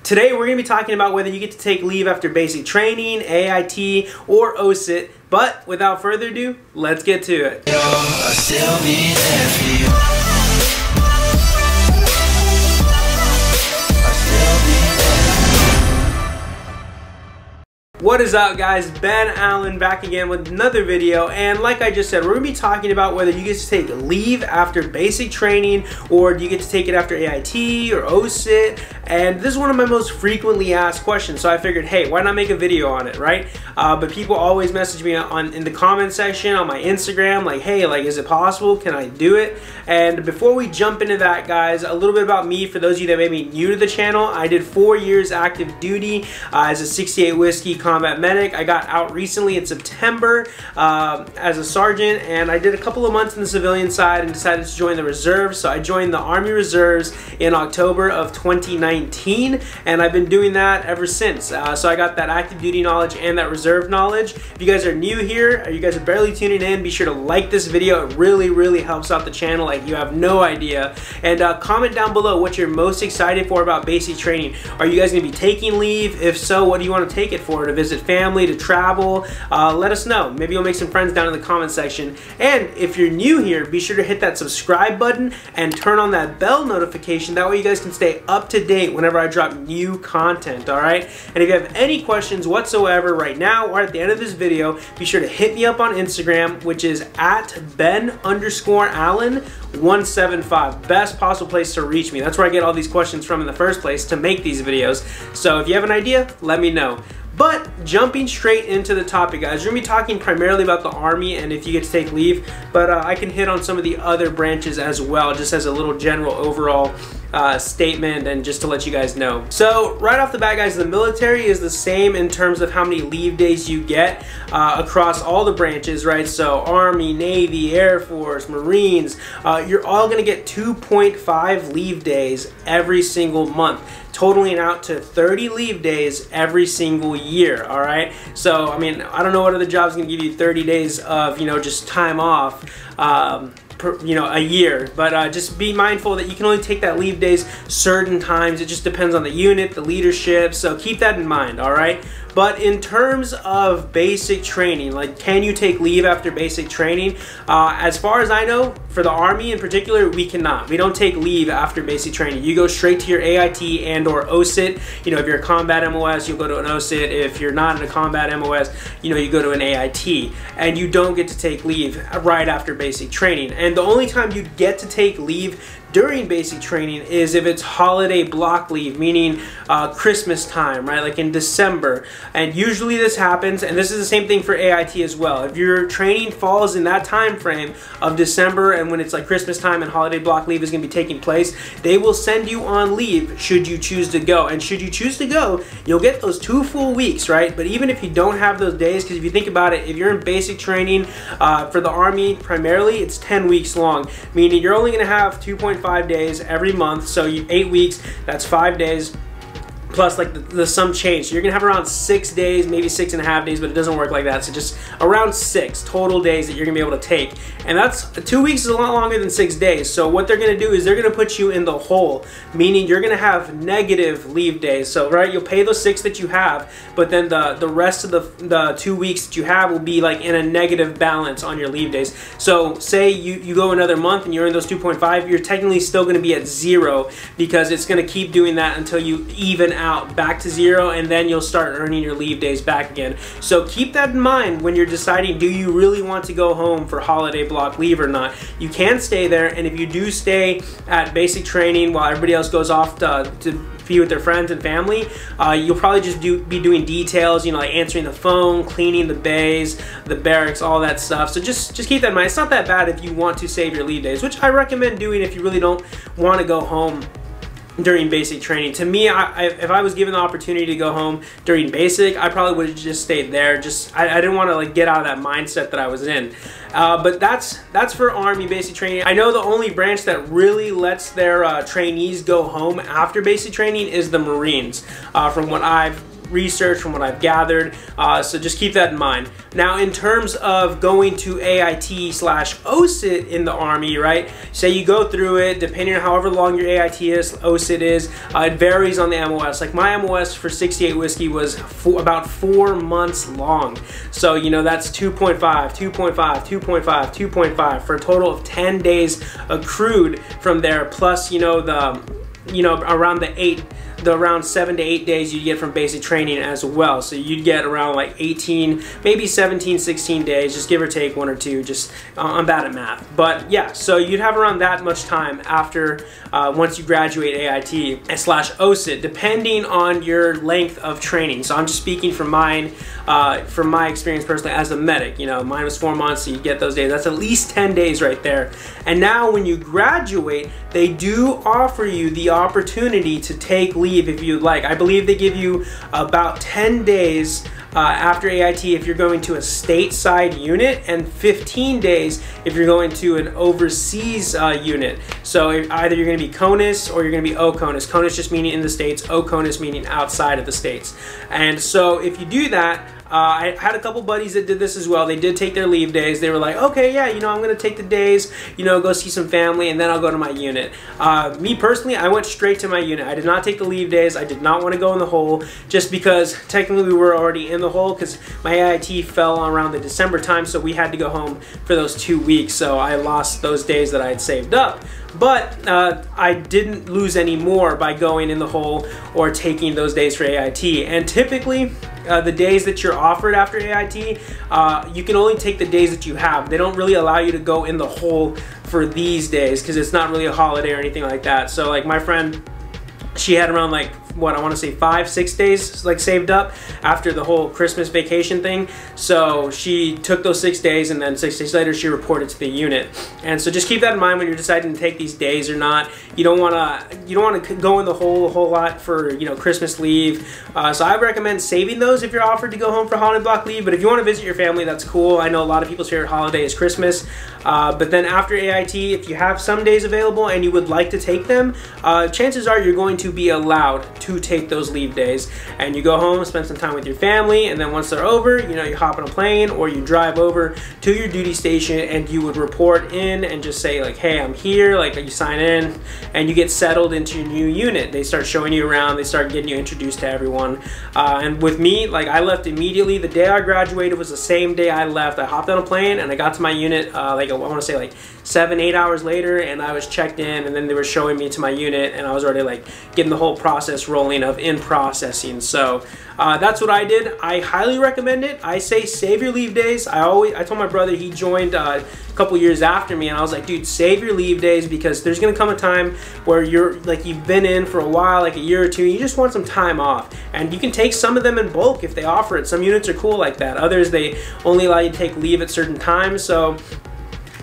Today we're going to be talking about whether you get to take leave after basic training, AIT, or OSUT. But without further ado, let's get to it. What is up, guys? Ben Allen back again with another video, and like I just said, we're going to be talking about whether you get to take leave after basic training or do you get to take it after AIT or OSUT. And this is one of my most frequently asked questions, so I figured, hey, why not make a video on it, right? But people always message me in the comment section on my Instagram, like, hey, like, is it possible? Can I do it? And before we jump into that, guys, a little bit about me for those of you that may be new to the channel. I did 4 years active duty as a 68 whiskey combat medic. I got out recently in September as a sergeant, and I did a couple of months in the civilian side and decided to join the reserves. So I joined the Army Reserves in October of 2019, and I've been doing that ever since. So I got that active duty knowledge and that reserve knowledge. If you guys are new here, or you guys are barely tuning in, be sure to like this video. It really helps out the channel like you have no idea. And comment down below what you're most excited for about basic training. Are you guys going to be taking leave? If so, what do you want to take it for? To visit family, to travel? Let us know. Maybe you'll make some friends down in the comment section. And if you're new here, be sure to hit that subscribe button and turn on that bell notification. That way you guys can stay up to date whenever I drop new content, alright? And if you have any questions whatsoever right now or at the end of this video, be sure to hit me up on Instagram, which is at Ben_Allen175. Best possible place to reach me. That's where I get all these questions from in the first place to make these videos. So if you have an idea, let me know. But jumping straight into the topic, guys, we're going to be talking primarily about the Army and if you get to take leave, but I can hit on some of the other branches as well, just as a little general overall statement and just to let you guys know. So right off the bat, guys, the military is the same in terms of how many leave days you get across all the branches, right? So Army, Navy, Air Force, Marines, you're all going to get 2.5 leave days every single month, totaling out to 30 leave days every single year, all right? So, I mean, I don't know what other job's gonna give you 30 days of, you know, just time off, a year, but just be mindful that you can only take that leave days certain times. It just depends on the unit, the leadership, so keep that in mind, all right? But in terms of basic training, like, can you take leave after basic training? As far as I know, for the Army in particular, we cannot. We don't take leave after basic training. You go straight to your AIT and or OSUT. You know, if you're a combat MOS, you'll go to an OSUT. If you're not in a combat MOS, you know, you go to an AIT. And you don't get to take leave right after basic training. And the only time you get to take leave during basic training is if it's holiday block leave, meaning Christmas time, right? Like in December. And usually this happens, and this is the same thing for AIT as well. If your training falls in that time frame of December and when it's like Christmas time and holiday block leave is going to be taking place, they will send you on leave should you choose to go. And should you choose to go, you'll get those 2 full weeks, right? But even if you don't have those days, because if you think about it, if you're in basic training for the Army primarily, it's 10 weeks long, meaning you're only going to have 2.5 days every month, so 8 weeks, that's 5 days plus like the sum change. So you're gonna have around 6 days, maybe 6.5 days, but it doesn't work like that. So just around 6 total days that you're gonna be able to take. And that's 2 weeks is a lot longer than 6 days. So what they're gonna do is they're gonna put you in the hole, meaning you're gonna have negative leave days. So right, you'll pay those 6 that you have, but then the rest of the 2 weeks that you have will be like in a negative balance on your leave days. So say you go another month and you're in those 2.5, you're technically still gonna be at 0 because it's gonna keep doing that until you even out back to 0, and then you'll start earning your leave days back again. So keep that in mind when you're deciding, do you really want to go home for holiday block leave or not? You can stay there, and if you do stay at basic training while everybody else goes off to be with their friends and family, you'll probably just be doing details, you know, like answering the phone, cleaning the bays, the barracks, all that stuff. So just keep that in mind. It's not that bad if you want to save your leave days, which I recommend doing if you really don't want to go home during basic training. To me, if I was given the opportunity to go home during basic, I probably would have just stayed there. I didn't want to like get out of that mindset that I was in. But that's for Army basic training. I know the only branch that really lets their trainees go home after basic training is the Marines, from what I've researched, from what I've gathered. So just keep that in mind. Now, in terms of going to AIT/OSUT in the Army, right? Say you go through it, depending on however long your AIT is, OSUT is, it varies on the MOS. Like my MOS for 68 whiskey was about 4 months long. So, you know, that's 2.5, 2.5, 2.5, 2.5 for a total of 10 days accrued from there, plus, you know, around 7 to 8 days you get from basic training as well. So you'd get around like 18, maybe 17, 16 days, just give or take 1 or 2, just I'm bad at math. But yeah, so you'd have around that much time after once you graduate AIT/OSUT, depending on your length of training. So I'm just speaking from mine, from my experience personally as a medic. You know, mine was 4 months, so you get those days. That's at least 10 days right there. And now when you graduate, they do offer you the opportunity to take leave if you'd like. I believe they give you about 10 days after AIT if you're going to a stateside unit, and 15 days if you're going to an overseas unit. So either you're going to be CONUS or you're going to be OCONUS. CONUS just meaning in the States, OCONUS meaning outside of the States. And so if you do that, I had a couple buddies that did this as well. They did take their leave days. They were like, okay, yeah, you know, I'm gonna take the days, you know, go see some family, and then I'll go to my unit. Me personally, I went straight to my unit. I did not take the leave days. I did not want to go in the hole, just because technically we were already in the hole, because my AIT fell around the December time, so we had to go home for those 2 weeks. So I lost those days that I had saved up. But I didn't lose any more by going in the hole or taking those days for AIT. And typically, the days that you're offered after AIT, you can only take the days that you have. They don't really allow you to go in the hole for these days because it's not really a holiday or anything like that. So like my friend, she had around like, what, I want to say 5-6 days like saved up after the whole Christmas vacation thing. So she took those 6 days, and then 6 days later she reported to the unit. And so just keep that in mind when you're deciding to take these days or not. You don't want to go in the hole a whole lot for, you know, Christmas leave. So I recommend saving those if you're offered to go home for holiday block leave. But if you want to visit your family, that's cool. I know a lot of people's favorite holiday is Christmas. But then after AIT, if you have some days available and you would like to take them, chances are you're going to be allowed to take those leave days, and you go home, spend some time with your family, and then once they're over, you know, you hop on a plane or you drive over to your duty station, and you would report in and just say like, hey, I'm here, like you sign in, and you get settled into your new unit. They start showing you around, they start getting you introduced to everyone. And with me, like I left immediately. The day I graduated was the same day I left. I hopped on a plane and I got to my unit like I want to say like 7-8 hours later, and I was checked in, and then they were showing me to my unit, and I was already like getting the whole process rolling of in processing. So that's what I did. I highly recommend it. I say save your leave days. I told my brother, he joined a couple years after me, and I was like, dude, save your leave days, because there's gonna come a time where you're like, you've been in for a while, like a year or two, and you just want some time off, and you can take some of them in bulk if they offer it. Some units are cool like that. Others, they only allow you to take leave at certain times. So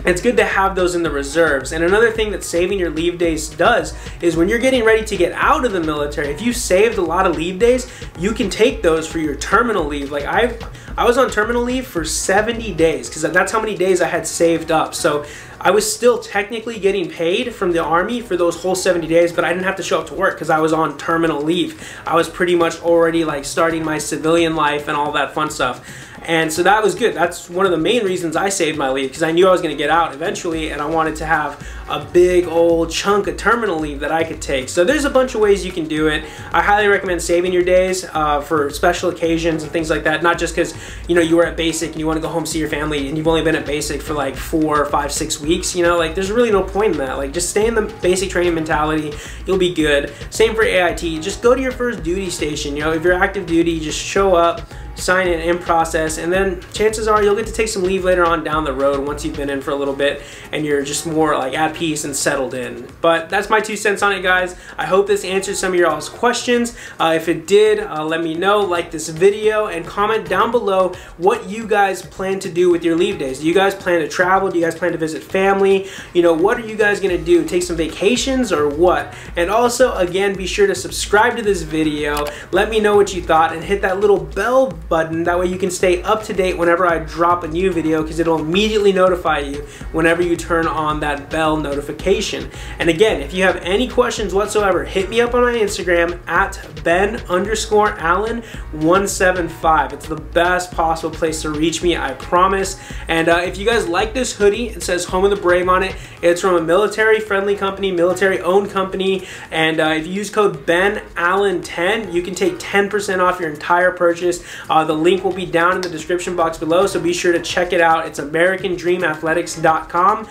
it's good to have those in the reserves. And another thing that saving your leave days does is when you're getting ready to get out of the military, if you saved a lot of leave days, you can take those for your terminal leave. Like I was on terminal leave for 70 days because that's how many days I had saved up. So I was still technically getting paid from the Army for those whole 70 days, but I didn't have to show up to work because I was on terminal leave. I was pretty much already like starting my civilian life and all that fun stuff. And so that was good. That's one of the main reasons I saved my leave, because I knew I was going to get out eventually, and I wanted to have a big old chunk of terminal leave that I could take. So there's a bunch of ways you can do it. I highly recommend saving your days for special occasions and things like that. Not just because, you know, you were at basic and you want to go home see your family and you've only been at basic for like 4, 5, 6 weeks. You know, like there's really no point in that. Like just stay in the basic training mentality. You'll be good. Same for AIT. Just go to your first duty station. You know, if you're active duty, just show up, sign in process, and then chances are you'll get to take some leave later on down the road once you've been in for a little bit and you're just more like at peace and settled in. But that's my 2 cents on it, guys. I hope this answered some of your all's questions. If it did, let me know, like this video, and comment down below what you guys plan to do with your leave days. Do you guys plan to travel? Do you guys plan to visit family? You know, what are you guys gonna do? Take some vacations or what? And also, again, be sure to subscribe to this video. Let me know what you thought, and hit that little bell button. That way you can stay up to date whenever I drop a new video, because it'll immediately notify you whenever you turn on that bell notification. And again, if you have any questions whatsoever, hit me up on my Instagram at Ben_Allen175. It's the best possible place to reach me, I promise. And if you guys like this hoodie, it says Home of the Brave on it. It's from a military-friendly company, military-owned company. And if you use code BenAllen10, you can take 10% off your entire purchase. The link will be down in the description box below, so be sure to check it out. It's AmericanDreamAthletics.com.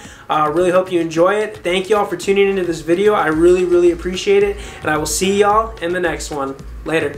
Really hope you enjoy it. Thank y'all for tuning into this video. I really appreciate it, and I will see y'all in the next one. Later.